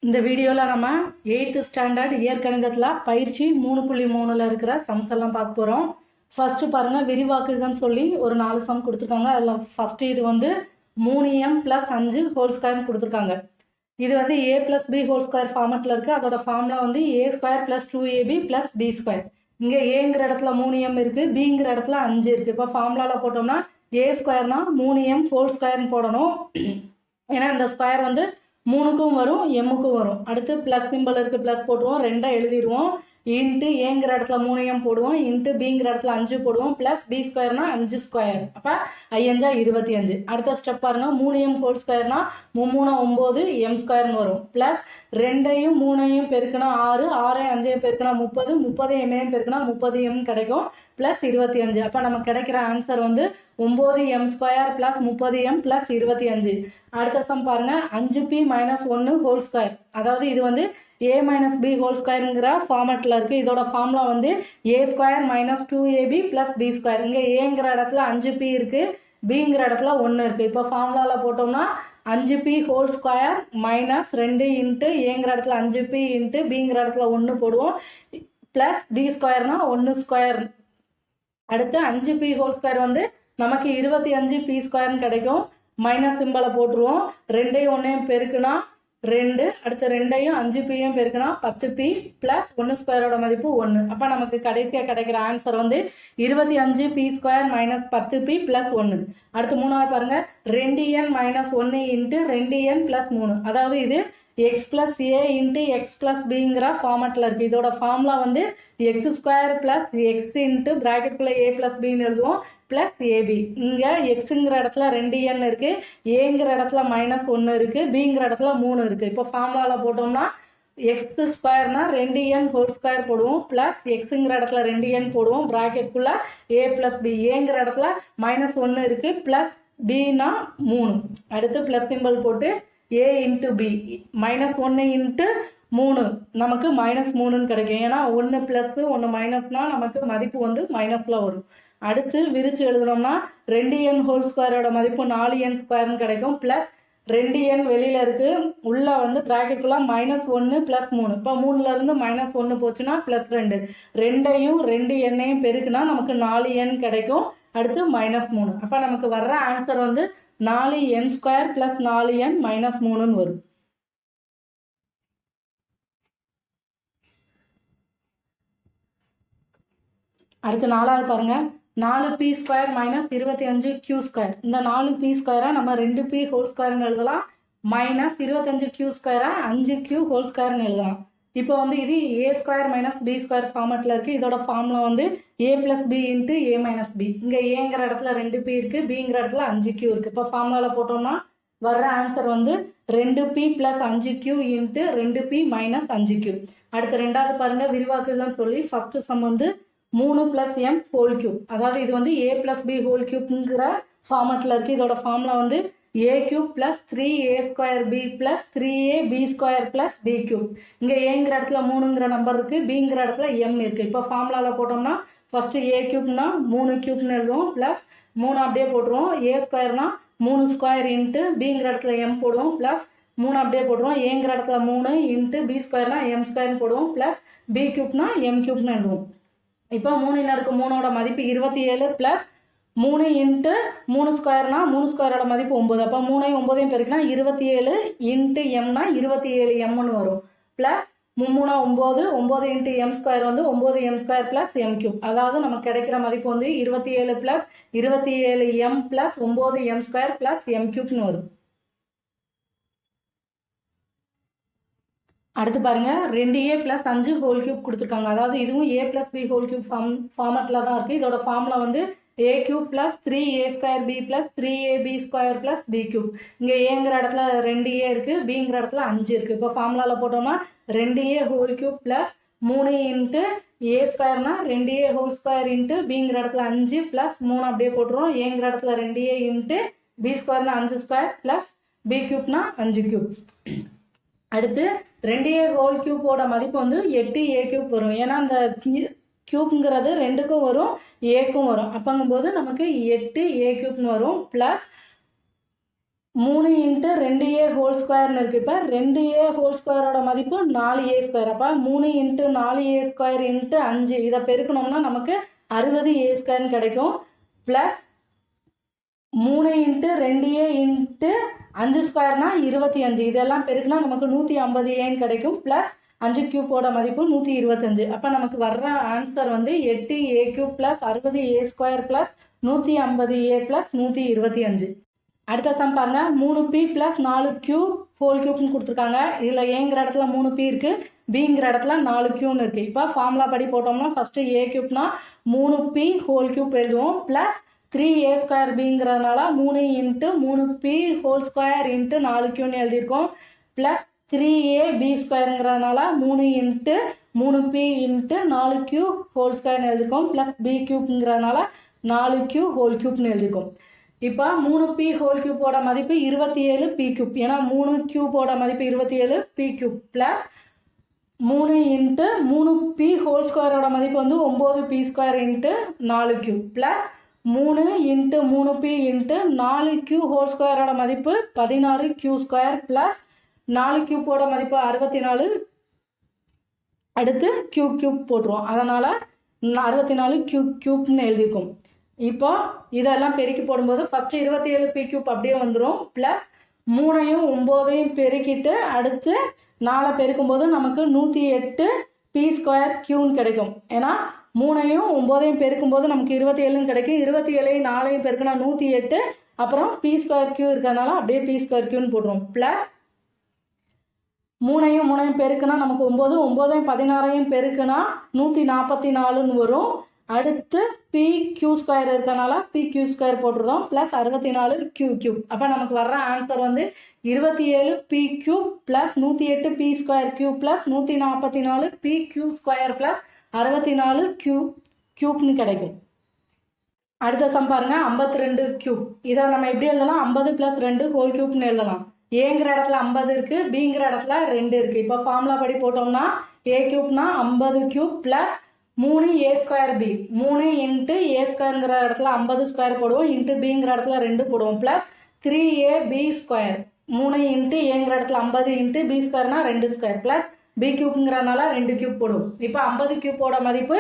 இந்த வீடியோவில் நம்ம 8th ஸ்டாண்டர்ட் இயற்கணிதத்தில் பயிற்சி 3.3ல் இருக்கிற சம்ஸ் எல்லாம் பார்க்க போகிறோம். ஃபஸ்ட்டு பாருங்கள், விரிவாக்குகன்னு சொல்லி ஒரு 4 சம் கொடுத்துருக்காங்க. அதில் ஃபஸ்ட்டு இது வந்து 3m + 5 ஹோல் ஸ்கொயர்னு கொடுத்துருக்காங்க. இது வந்து a + b ஹோல் ஸ்கொயர் ஃபார்மெட்டில் இருக்குது. அதோட ஃபார்முலா வந்து a² + 2ab + b². இங்கே ஏங்கிற இடத்துல 3m இருக்குது, பிங்கிற இடத்துல 5 இருக்குது. இப்போ ஃபார்முலாவில் போட்டோம்னா a²னா 3m ஹோல் ஸ்கொயர்னு போடணும். ஏன்னா இந்த ஸ்கொயர் வந்து 3க்கும் வரும், mக்கும் வரும். அடுத்து ப்ளஸ் சிம்பிள் இருக்குது, ப்ளஸ் போட்டுருவோம், 2 எழுதிடுவோம். இன்ட்டு ஏங்கிற இடத்துல 3m போடுவோம், இன்ட்டு பிங்கிற இடத்துல 5 போடுவோம், ப்ளஸ் b²னா 5 ஸ்கொயர். அப்போ 5 25. அடுத்த ஸ்டெப் பாருங்கள், 3m ஹோல் ஸ்கொயர்னா 3 9 m² வரும். ப்ளஸ் 2ஐயும் 3ஐயும் பெருக்கினா 6, 6ஐயும் 5ஐயும் பெருக்கினா 30, 30m பெருக்கினா 30m கிடைக்கும். ப்ளஸ் 25. அப்போ நமக்கு கிடைக்கிற ஆன்சர் வந்து 9m² + 30m + 25. அடுத்த சம் பாருங்கள், 5p - 1 ஹோல் ஸ்கொயர். அதாவது இது வந்து a - b ஹோல் ஸ்கொயருங்கிற ஃபார்மெட்டில் இருக்குது. இதோட ஃபார்முலா வந்து a² - 2ab + b². இங்கே ஏங்கிற இடத்துல 5p இருக்குது, பிங்கிற இடத்துல 1 இருக்குது. இப்போ ஃபார்முலாவில் போட்டோம்னா 5p ஹோல் ஸ்கொயர் -2 இன்ட்டு ஏங்கிற இடத்துல 5p இன்ட்டு பிங்கிற இடத்துல 1 போடுவோம், ப்ளஸ் b²னா 1². அடுத்து 5p ஹோல் ஸ்கொயர் வந்து நமக்கு 25p² கிடைக்கும். மைனஸ் சிம்பிளை போட்டுருவோம். 2ஐயும் 1ஐயும் பெருக்குனா 2, அடுத்து 2ஐயும் 5pயும் பெருக்குனா 10p + 1² மதிப்பு 1. அப்போ நமக்கு கடைசியாக கிடைக்கிற ஆன்சர் வந்து 25p² - 10p + 1. அடுத்து மூணாவது பாருங்கள், 2n - 1 இன்ட்டு 2n + 3. அதாவது இது x + a இன்ட்டு x + bங்கிற ஃபார்மெட்டில் இருக்குது. இதோட ஃபார்முலா வந்து x² + x இன்ட்டு ப்ராக்கெட்டுக்குள்ளே a + bன்னு எழுதுவோம், ப்ளஸ் ab. இங்கே எக்ஸுங்கிற இடத்துல 2n இருக்குது, ஏங்கிற இடத்துல -1 இருக்குது, பிங்கிற இடத்துல 3 இருக்குது. இப்போ ஃபார்முலாவில் போட்டோம்னா x²னா 2n ஹோல் ஸ்கொயர் போடுவோம், ப்ளஸ் எக்ஸுங்கிற இடத்துல 2n போடுவோம், ப்ராக்கெட்டுக்குள்ளே a + b. ஏங்கிற இடத்துல -1 இருக்குது, ப்ளஸ் bனா 3. அடுத்து ப்ளஸ் சிம்பிள் போட்டு a இன்ட்டு b -1 இன்ட்டு 3 நமக்கு -3ன்னு கிடைக்கும். ஏன்னா 1 ப்ளஸ் 1 மைனஸ்னால் நமக்கு மதிப்பு வந்து மைனஸில் வரும். அடுத்து விரித்து எழுதுனோம்னா 2n ஹோல் ஸ்கொயரோட மதிப்பு 4n² கிடைக்கும். ப்ளஸ் 2n வெளியில் இருக்குது, உள்ளே வந்து ப்ராக்கெட்டுக்குள்ளே -1 + 3. இப்போ 3லேருந்து -1 போச்சுன்னா +2. 2ஐயும் 2nஐயும் பெருக்குனா நமக்கு 4n கிடைக்கும். அடுத்து -3. அப்போ நமக்கு வர்ற ஆன்சர் வந்து 4n² + 4n - 3ன்னு வரும். அடுத்து நாலாவது பாருங்கள், 4p² - 25q². இந்த 4p² நம்ம 2p ஹோல் ஸ்கொயர்னு எழுதலாம், -25q² 5q ஹோல் ஸ்கொயர்னு எழுதலாம். இப்போ வந்து இது a² - b² ஃபார்மெட்டில் இருக்குது. இதோட ஃபார்முலா வந்து a + b into a - b. இங்கே ஏங்கிற இடத்துல 2p இருக்குது, பிங்கிற இடத்துல 5q இருக்குது. இப்போ ஃபார்முலாவில் போட்டோம்னா வர்ற ஆன்சர் வந்து 2p + 5q into 2p - 5q. அடுத்து ரெண்டாவது பாருங்கள், விரிவாக்குகன்னு சொல்லி ஃபஸ்ட்டு சம் வந்து 3 + m ஹோல் கியூப். அதாவது இது வந்து a + b ஹோல் கியூப்ங்கிற ஃபார்மெட்டில் இருக்குது. இதோட ஃபார்முலா வந்து a³ + 3a²b + 3ab² + b³. இங்கே ஏங்கிற இடத்துல 3ங்கிற நம்பர் இருக்குது, பிங்கிற இடத்துல m இருக்குது. இப்போ ஃபார்முலாவில் போட்டோம்னா ஃபஸ்ட்டு a³ 3³ எழுதுவோம், ப்ளஸ் 3 அப்படியே போட்டுருவோம், a²னா 3² இன்ட்டு பிங்கிற இடத்துல m போடுவோம், ப்ளஸ் 3 அப்படியே போட்டுருவோம், ஏங்கிற இடத்துல 3 இன்ட்டு b²னா m² போடுவோம், ப்ளஸ் b³ m³ எழுதுவோம். இப்போ 3 × 3 மதிப்பு 27 ப்ளஸ் 3 இன்ட்டு 3²னா 3² மதிப்பு 9. அப்போ 3ஐயும் 9ஐயும் பெருக்கினா 27 இன்ட்டு mனா 27mன்னு வரும். ப்ளஸ் 3 9, 9 இன்ட்டு m² வந்து 9m² + m³. அதாவது நமக்கு கிடைக்கிற மதிப்பு வந்து 27 + 27m + 9m² + m³ வரும். அடுத்து பாருங்கள், 2a + 5 ஹோல் கியூப் கொடுத்துருக்காங்க. அதாவது இதுவும் a + b ஹோல் கியூப் ஃபார்மெட்டில் தான் இருக்குது. இதோட ஃபார்முலா வந்து a³ + 3a²b + 3ab² + b³. இங்கே ஏங்கிற இடத்துல 2a இருக்குது, பிங்கிற இடத்துல 5 இருக்குது. இப்போ ஃபார்முலாவில் போட்டோம்னா 2a whole cube plus 3 into a²னா 2a ஹோல் ஸ்கொயர் இன்ட்டு பிங்கிற இடத்துல 5 ப்ளஸ் 3 அப்படியே போட்டுருவோம், ஏங்கிற இடத்துல 2a இன்ட்டு b²னா 5² ப்ளஸ் b³ 5³. அடுத்து 2a ஹோல் கியூப்போட மதிப்பு வந்து 8a³ வரும். ஏன்னா அந்த கியூப்ங்கிறது 2க்கும் வரும், ஏக்கும் வரும். அப்போங்கும்போது நமக்கு 8a³ வரும். ப்ளஸ் 3 இன்ட்டு 2a ஹோல் ஸ்கொயர்னு இருக்குது. இப்போ 2a ஹோல் ஸ்கொயரோட மதிப்பு 4a ஸ்கொயர். அப்போ 3 இன்ட்டு 4a ஸ்கொயர் இன்ட்டு 5 இதை பெருக்கணும்னா நமக்கு 60a ஸ்கொயர்னு கிடைக்கும். Plus 3 into 2a into 5 ஸ்கொயர்னா 25. இதெல்லாம் பெருக்குனா நமக்கு 150ஏன்னு கிடைக்கும். ப்ளஸ் 5 கியூப்போட மதிப்பு 125. அப்போ நமக்கு வர்ற ஆன்சர் வந்து 8a cube plus 60a square plus 150a plus 125. அடுத்த சம் பாருங்க. 3p ப்ளஸ் 4q ஹோல் கியூப்னு கொடுத்துருக்காங்க. இதில் ஏங்கிற இடத்துல 3p இருக்குது, பிங்கிற இடத்துல 4qன்னு இருக்குது. இப்போ ஃபார்முலா படி போட்டோம்னா ஃபஸ்ட்டு a கியூப்னா 3p ஹோல் கியூப் எழுதுவோம். ப்ளஸ் 3a ஸ்கொயர் பிங்கிறதுனால 3 into 3p whole square into 4qன்னு எழுதியிருக்கோம். ப்ளஸ் 3ab ஸ்கொயருங்கிறதுனால 3 into 3p into 4q whole ஸ்கொயர்னு எழுதியிருக்கோம். ப்ளஸ் b கியூப்ங்கிறதுனால 4q ஹோல் கியூப்னு எழுதியிருக்கோம். இப்போ 3p ஹோல் கியூப்போட மதிப்பு 27p கியூப். ஏன்னா 3 கியூப்போட மதிப்பு 27p cube. Plus 3 into 3p whole ஸ்கொயரோட மதிப்பு வந்து 9p square into 4q. Plus 3 into 3p into 4q whole ஸ்கொயரோட மதிப்பு 16q ஸ்கொயர். ப்ளஸ் 4 கியூப்போட மதிப்பு 64. அடுத்து கியூப் போட்டுருவோம். அதனால் 64 கியூப்னு எழுதியிருக்கோம். இப்போ இதெல்லாம் பெருக்கி போடும்போது ஃபஸ்ட்டு 27p கியூப் அப்படியே வந்துடும். ப்ளஸ் 3ஐயும் 9ஐயும் பெருக்கிட்டு அடுத்து 4 பெருக்கும்போது நமக்கு 108p ஸ்கொயர் கியூன்னு கிடைக்கும். ஏன்னா 3ஐயும் 9ஐயும் பெருக்கும்போது நமக்கு 27ன்னு கிடைக்கும். 27ஐயும் 4ஐயும் பெருக்குனா 108. அப்புறம் p ஸ்கொயர் கியூ இருக்கிறதுனால அப்படியே p ஸ்கொயர் கியூன்னு போடுறோம். ப்ளஸ் 3ஐயும் 3ஐயும் பெருக்குனா நமக்கு 9, 9ஐயும் 16ஐயும் பெருக்குனா 144ன்னு வரும். அடுத்து pq ஸ்கொயர் இருக்கனால pq ஸ்கொயர் போட்டுருந்தோம். Plus 64 cube. அப்போ நமக்கு வர்ற ஆன்சர் வந்து 27p cube plus 108p square cube plus 144 pq square plus 64 கியூப்னு கிடைக்கும். அடுத்த சம் பாருங்க. 52 கியூப். இதை நம்ம எப்படி எழுதலாம்? 50 ப்ளஸ் 2 ஹோல் கியூப்னு எழுதலாம். ஏங்கிற இடத்துல 50 இருக்குது, பிங்கிற இடத்துல 2 இருக்குது. இப்போ ஃபார்முலா படி போட்டோம்னா a கியூப்னா 50 cube plus 3a square b. 3 into a ஸ்கொயருங்கிற இடத்துல 50 ஸ்கொயர் போடுவோம். இன்ட்டு பிங்கிற இடத்துல 2 போடுவோம். Plus 3ab square. 3 இன்ட்டு ஏங்கிற இடத்துல 50 into b ஸ்கொயர்னா 2 square. Plus b கியூப்ங்கிறதுனால 2 cube போடுவோம். இப்போ 50 கியூப்போட மதிப்பு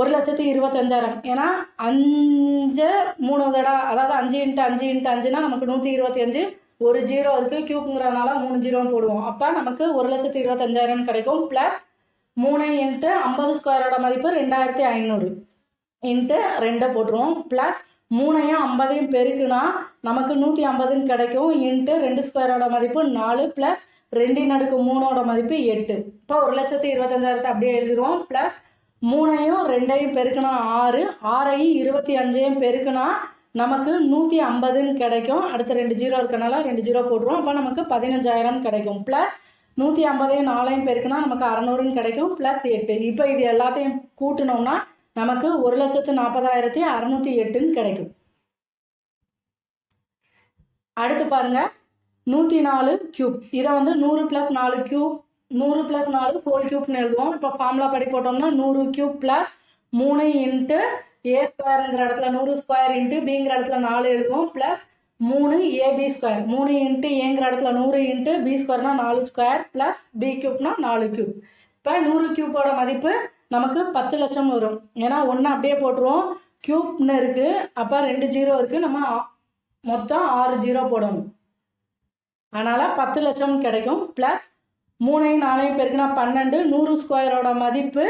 1,25,000. ஏன்னா 5 3 தடவை, அதாவது 5 இன்ட்டு 5 இன்ட்டு 5னா நமக்கு 125. ஒரு 0 இருக்குது, கியூப்ங்கிறதுனால 3 0 போடுவோம். அப்போ நமக்கு 1,25,000 கிடைக்கும். ப்ளஸ் 3 இன்ட்டு 50 ஸ்கொயரோட மதிப்பு 2500 இன்ட்டு 2 போட்டுருவோம். ப்ளஸ் 3ஐயும் 50ஐயும் பெருக்குனா நமக்கு 150ன்னு கிடைக்கும். இன்ட்டு 2 ஸ்கொயரோட மதிப்பு 4 ப்ளஸ் 2/3ஓட மதிப்பு 8. இப்போ 1,25,000 அப்படியே எழுதிடுவோம். ப்ளஸ் 3ஐயும் 2ஐயும் பெருக்குனா 6, 6ஐயும் 25ஐயும் பெருக்குனா நமக்கு 150ன்னு கிடைக்கும். அடுத்து 2 0 இருக்கனால 2 0 போட்டுருவோம். அப்போ நமக்கு 15,000 கிடைக்கும். ப்ளஸ் 150ஐயும் 4ஐயும் பெருக்குனா நமக்கு 600ன்னு கிடைக்கும். ப்ளஸ் 8. இப்போ இது எல்லாத்தையும் கூட்டினோம்னா நமக்கு 1,40,608ன்னு கிடைக்கும். அடுத்து பாருங்க. 104 கியூப். இதை வந்து 100 ப்ளஸ் 4 கியூப், 100 ப்ளஸ் 4 ஹோல் கியூப்னு எழுதுவோம். இப்போ ஃபார்முலா படி போட்டோம்னா 100 கியூப் ப்ளஸ் 3 இன்ட்டு a ஸ்கொயருங்கிற இடத்துல 100 ஸ்கொயர் இன்ட்டு பிங்கிற இடத்துல 4 எழுதுவோம். Plus 3ab square. 3 இன்ட்டு ஏங்கிற இடத்துல 100 into b ஸ்கொயர்னா 4 square plus b கியூப்னா 4 cube. இப்போ 100 கியூப்போட மதிப்பு நமக்கு 10 லட்சம் வரும். ஏன்னா 1 அப்படியே போட்டுருவோம். கியூப்னு இருக்குது, அப்போ 2 0 இருக்குது, நம்ம மொத்தம் 6 0 போடணும். அதனால் 10 லட்சம் கிடைக்கும். ப்ளஸ் 3ஐயும் 4ஐயும் பெருக்குனா 12. 100 ஸ்கொயரோட மதிப்பு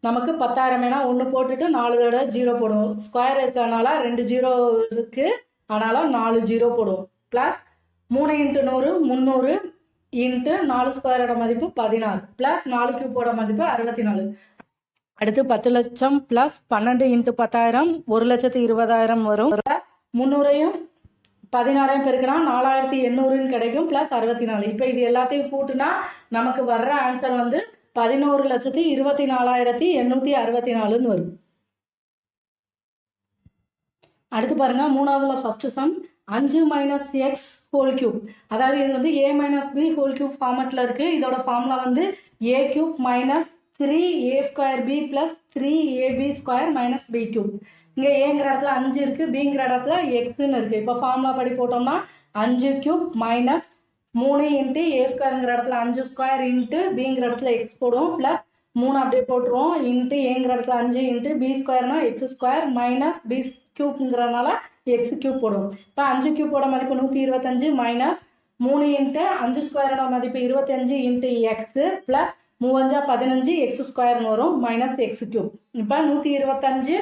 நமக்கு 10,000. ஏன்னா 1 போட்டுட்டு 4 தடவை 0 போடுவோம். ஸ்கொயர் இருக்கிறதுனால 2 0 இருக்குது, அதனால் 4 0 போடுவோம். ப்ளஸ் 3 இன்ட்டு 100 300 இன்ட்டு 4 ஸ்கொயரோட மதிப்பு 16 ப்ளஸ் 4 கியூப்போட மதிப்பு 64. அடுத்து 10 லட்சம் ப்ளஸ் 12 இன்ட்டு 10,000 1,20,000 வரும். ப்ளஸ் 300ஐயும் 16ஐயும் பெருக்கினா 4,800ன்னு கிடைக்கும். ப்ளஸ் 64. இப்போ இது எல்லாத்தையும் கூட்டினா நமக்கு வர்ற ஆன்சர் வந்து 11,24,864ன்னு வரும். அடுத்து பாருங்க. மூணாவதுல first sum 5 minus x whole cube. அதாவது இது வந்து a minus b whole cube ஃபார்மெட்டில் இருக்குது. இதோட ஃபார்முலா வந்து a cube minus 3a square b plus 3ab square minus b cube. இங்கே ஏங்கிற இடத்துல 5 இருக்குது, பிங்கிற இடத்துல எக்ஸ்ன்னு இருக்குது. இப்போ ஃபார்முலா படி போட்டோம்னா 5 கியூப் மைனஸ் 3 இன்ட்டு ஏ ஸ்கொயருங்கிற இடத்துல 5 ஸ்கொயர் இன்ட்டு பிங்கிற இடத்துல எக்ஸ் போடுவோம், ப்ளஸ் 3 அப்படியே போட்டுருவோம், இன்ட்டு ஏங்கிற இடத்துல 5 இன்ட்டு பி ஸ்கொயர்னா எக்ஸ் ஸ்கொயர் மைனஸ் பி கியூப்ங்கிறதுனால எக்ஸ் கியூப் போடுவோம். இப்போ 5 கியூப்போட மதிப்பு 125 மைனஸ் 3 இன்ட்டு 5 ஸ்கொயரோட மதிப்பு 25 இன்ட்டு எக்ஸு ப்ளஸ் 3 15 எக்ஸ் ஸ்கொயர்னு வரும் மைனஸ் எக்ஸ் கியூப். இப்போ 125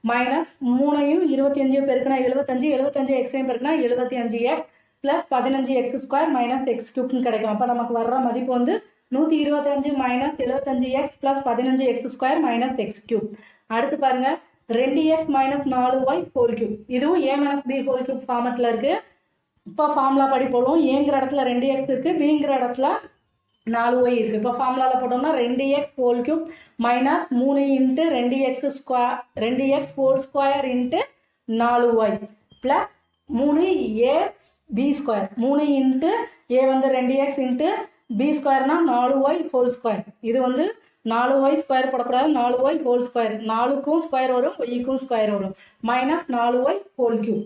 மைனஸ் 3ஐயும் 25 பெருக்கினா 75, 75 எக்ஸையும் பெருக்கினா 75 x plus 15 x square minus x கியூப்னு கிடைக்கும். அப்போ நமக்கு வர்ற மதிப்பு வந்து 125 minus 75 x plus 15 x square minus x cube. அடுத்து பாருங்க 2x minus 4y whole cube. இதுவும் a minus b whole cube ஃபார்மெட்டில் இருக்குது. இப்போ ஃபார்முலா படி போடுவோம். ஏங்கிற இடத்துல 2x இருக்குது, பிங்கிற இடத்துல 4y இருக்குது. இப்போ ஃபார்முலாவில் போட்டோம்னா 2x whole cube minus 3 into 2x whole square into 4y plus 3a b square. 3 into a வந்து 2x இன்ட்டு பி ஸ்கொயர்னா 4y ஹோல் ஸ்கொயர். இது வந்து 4y ஸ்கொயர் போடக்கூடாது, 4y ஹோல் ஸ்கொயர். 4க்கும் ஸ்கொயர் வரும், ஒய்க்கும் ஸ்கொயர் வரும், மைனஸ் 4y ஹோல் கியூப்.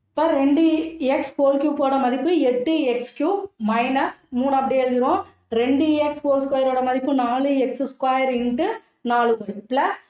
இப்போ 2x whole கியூப்போட மதிப்பு 8x கியூப் மைனஸ் 3 அப்படியே எழுதிரும். 2x ஹோல் ஸ்கொயரோட மதிப்பு 4x square into 4y plus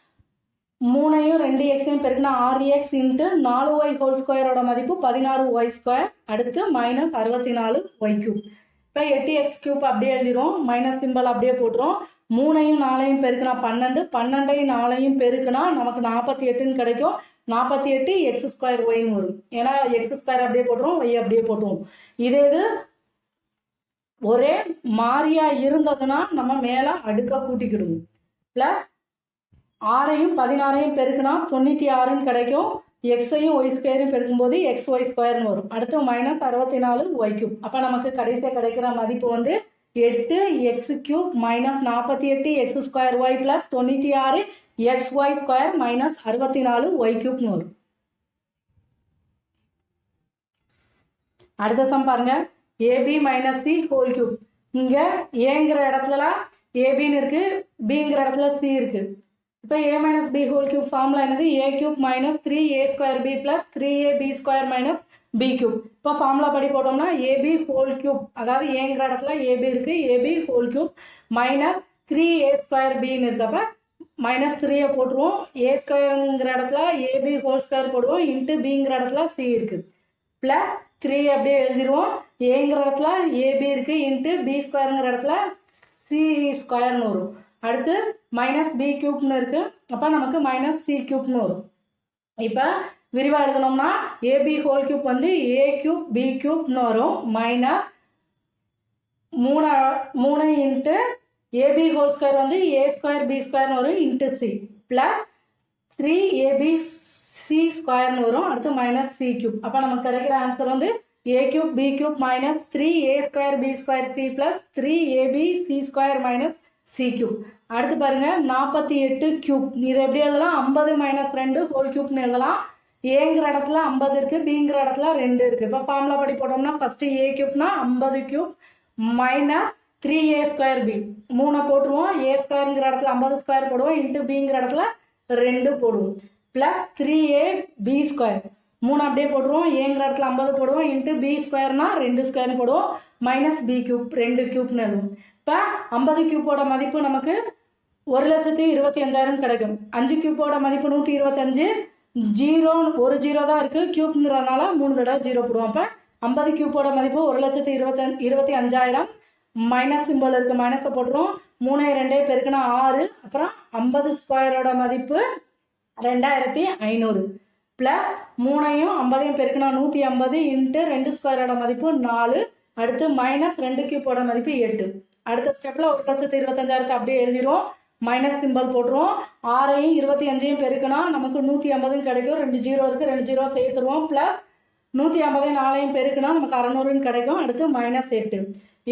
3ஐயும் 2xையும் பெருக்கினா 6x இன்ட்டு 4y ஹோல் ஸ்கொயரோட மதிப்பு 16y ஸ்கொயர். அடுத்து மைனஸ் 64y கியூப். இப்போ 8x கியூப் அப்படியே எழுதிரும், மைனஸ் சிம்பிள் அப்படியே போட்டுரும். 3ஐயும் 4ஐயும் பெருக்கினா 12, 12ஐயும் 4ஐயும் பெருக்கினா நமக்கு 48ன்னு கிடைக்கும். 48 எக்ஸ் ஸ்கொயர் ஒய்ன்னு வரும். ஏன்னா எக்ஸ் ஸ்கொயர் அப்படியே போட்டுருவோம், ஒய் அப்படியே போட்டுருவோம். இதே இது ஒரே மாறியா இருந்ததுன்னா நம்ம மேலே அடுக்க கூட்டிக்கிடுவோம். ப்ளஸ் 6ஐயும் 16ஐயும் பெருக்கினா 96ன்னு கிடைக்கும். எக்ஸையும் ஒய் ஸ்கொயரையும் பெருக்கும்போது எக்ஸ் ஒய் ஸ்கொயர்னு வரும். அடுத்து மைனஸ் 64y கியூப். அப்போ நமக்கு கடைசியாக கிடைக்கிற மதிப்பு வந்து 8x cube minus 48 x square y plus 96 x y square minus 64y கியூப்னு வரும். அடுத்த சம் பாருங்க, a b minus c whole cube. இங்கே ஏங்கிற இடத்துல ஏபின்னு இருக்கு, பிங்கிற இடத்துல சி இருக்கு. இப்போ a minus b whole cube formula என்னது? a cube minus 3a square b plus 3ab square minus b cube. இப்போ ஃபார்முலா படி போட்டோம்னா ஏபி ஹோல் கியூப், அதாவது ஏங்கிற இடத்துல ஏபி இருக்கு, a b whole cube minus 3a square பின்னு இருக்கப்ப மைனஸ் 3ஐ போட்டுருவோம். ஏ ஸ்கொயருங்கிற இடத்துல ஏபி ஹோல் ஸ்கொயர் போடுவோம், இன்ட்டு பிங்கிற இடத்துல சி இருக்கு ப்ளஸ் 3 அப்படியே எழுதிடுவோம். ஏங்கிற இடத்துல ஏபி இருக்கு, இன்ட்டு பி ஸ்கொயருங்கிற இடத்துல சி ஸ்கொயர்னு வரும். அடுத்து மைனஸ் பி கியூப்னு இருக்கு, அப்போ நமக்கு மைனஸ் சி கியூப்னு வரும். இப்போ விரிவாக எழுதணும்னா ஏபி ஹோல் கியூப் வந்து ஏ கியூப் பி கியூப்னு வரும் minus 3 into a b whole square வந்து ஏ ஸ்கொயர் பி ஸ்கொயர்னு வரும் into C plus 3ab C ஸ்கொயர்னு வரும். அடுத்து மைனஸ் சி கியூப். அப்போ நமக்கு கிடைக்கிற ஆன்சர் வந்து a cube b cube minus 3a square b square c plus 3ab c square minus c cube. அடுத்து பாருங்க 48 கியூப். இதை எப்படி எழுதலாம்? 50 மைனஸ் 2 ஹோல் கியூப்னு எழுதலாம். ஏங்கிற இடத்துல 50 இருக்கு, பிங்கிற இடத்துல 2 இருக்கு. இப்போ ஃபார்முலா படி போட்டோம்னா ஃபர்ஸ்ட் ஏ கியூப்னா 50 cube minus 3a square b 3 போட்டுருவோம். ஏ ஸ்கொயருங்கிற இடத்துல 50 ஸ்கொயர் போடுவோம், இன்ட்டு பிங்கிற இடத்துல 2 போடுவோம் ப்ளஸ் 3a பி ஸ்கொயர் 3 அப்படியே போட்டுருவோம். ஏங்கிற இடத்துல 50 போடுவோம், இன்ட்டு பி ஸ்கொயர்னா 2 ஸ்கொயர்னு போடுவோம் மைனஸ் பி கியூப் 2 கியூப்னு எழுதுவோம். இப்போ 50 கியூப்போட மதிப்பு நமக்கு 1,25,000 கிடைக்கும். 5 கியூப்போட மதிப்பு 125, ஜீரோ ஒரு ஜீரோ தான் இருக்குது, கியூப்ங்கிறதுனால 3 தடவை ஜீரோ போடுவோம். அப்போ 50 கியூப்போட மதிப்பு 1,25,000 மைனஸ் சிம்பிள் இருக்குது, மைனஸை போட்டுருவோம். 3 2 பெருக்குனா 6, அப்புறம் 50 ஸ்கொயரோட மதிப்பு 2500 ப்ளஸ் 3ஐயும் 50ஐயும் பெருக்குனா 150 இன்ட்டு 2 ஸ்கொயரோட மதிப்பு 4. அடுத்து மைனஸ் 2 கியூப்போட மதிப்பு 8. அடுத்த ஸ்டெப்பில் 1,25,000 அப்படியே எழுதிடுவோம், மைனஸ் சிம்பிள் போட்டுருவோம். 6ஐயும் 25ஐயும் பெருக்குனா நமக்கு 150 கிடைக்கும். 2 ஜீரோ இருக்குது, 2 ஜீரோ சேர்த்துருவோம் ப்ளஸ் 150 4ஐயும் பெருக்குனா நமக்கு 600 கிடைக்கும். அடுத்து மைனஸ் 8.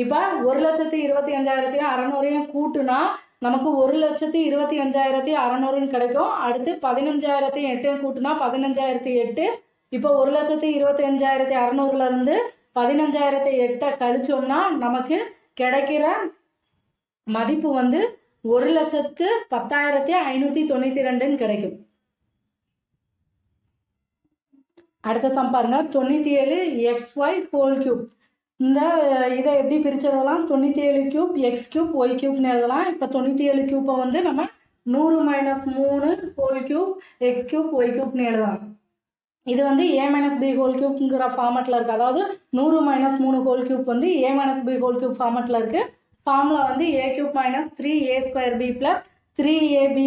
இப்போ 1,25,000 600 கூட்டுனா நமக்கு 1,25,600 கிடைக்கும். அடுத்து 15,008 கூட்டுனா 15,008. இப்போ 1,25,600 இருந்து 15,008 கழிச்சோம்னா நமக்கு கிடைக்கிற மதிப்பு வந்து 1,10,592 கிடைக்கும். அடுத்த சம் பாருங்க 97 xy ஹோல் கியூப். இந்த இதை எப்படி பிரித்து எழுதலாம்? 97 கியூப் எக்ஸ் கியூப் ஒய் கியூப்னு எழுதலாம். இப்போ 97 கியூப்பை வந்து நம்ம 100 - 3 whole cube x cube y கியூப்னு எழுதலாம். இது வந்து a - b ஹோல் கியூப்ங்கிற ஃபார்மெட்டில் இருக்குது. அதாவது 100 - 3 ஹோல் கியூப் வந்து a - b ஹோல் கியூப் ஃபார்மெட்டில் இருக்குது. ஃபார்முலா வந்து a cube - 3a² b + 3ab²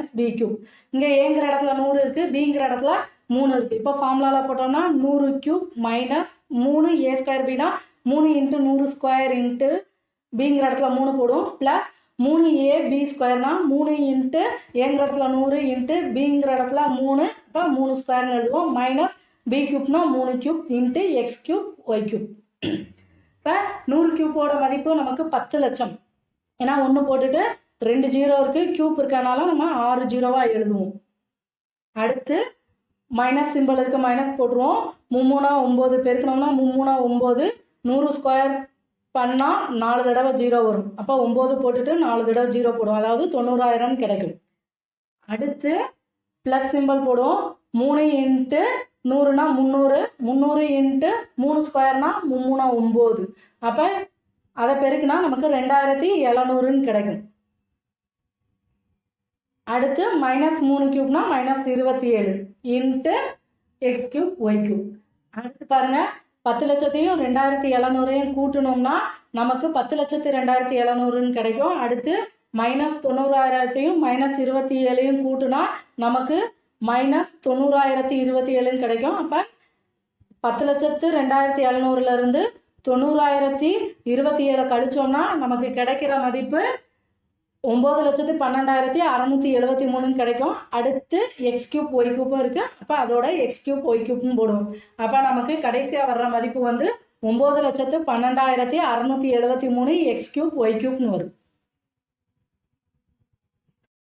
- b cube. இங்கே ஏங்கிற இடத்துல 100 இருக்குது, பிங்கிற இடத்துல 3 இருக்குது. இப்போ ஃபார்முலாவில் போட்டோம்னா 100 கியூப் மைனஸ் 3a² bனா 3 × 100² இன்ட்டு பிங்கிற இடத்துல 3 போடும், ப்ளஸ் 3ab²னா 3 இன்ட்டு ஏங்கிற இடத்துல 100 இன்ட்டு பிங்கிற இடத்துல 3, இப்போ 3² எழுதுவோம், மைனஸ் b கியூப்னா 3 cube into x cube y cube. இப்போ 100 கியூப்போட மதிப்பு நமக்கு 10 லட்சம். ஏன்னா 1 போட்டுட்டு 2 0 இருக்குது, கியூப் இருக்கனால நம்ம 6 0வாக எழுதுவோம். அடுத்து மைனஸ் சிம்பிள் இருக்குது, மைனஸ் போட்டுருவோம். 3 9 பெருக்கணும்னா 3 9, 100² பண்ணால் 4 தடவை 0 வரும். அப்போ 9 போட்டுட்டு 4 தடவை 0 போடுவோம், அதாவது 90,000 கிடைக்கும். அடுத்து ப்ளஸ் சிம்பிள் போடுவோம். 3 இன்ட்டு 100னா 300, 300 இன்ட்டு 3²னா 3 9. அப்போ அதை பெருக்குனா நமக்கு 2700 கிடைக்கும். அடுத்து -3 கியூப்னா -27 into x cube y cube. அடுத்து பாருங்கள், 10 லட்சத்தையும் 2700ஐயும் கூட்டணும்னா நமக்கு 10,02,700 கிடைக்கும். அடுத்து -90,000ஐயும் -27ஐயும் கூட்டினா நமக்கு -90,027 கிடைக்கும். அப்போ 10,02,700லேருந்து 90,027 கழிச்சோம்னா நமக்கு கிடைக்கிற மதிப்பு 9,12,673 கிடைக்கும். அடுத்து எக்ஸ் கியூப் ஒய் கியூப்பும் இருக்குது. அப்போ அதோட எக்ஸ் கியூப் ஒய் கியூப்னு போடுவோம். அப்போ நமக்கு கடைசியாக வர்ற மதிப்பு வந்து 9,12,673 எக்ஸ் கியூப் ஒய் கியூப்னு வரும்.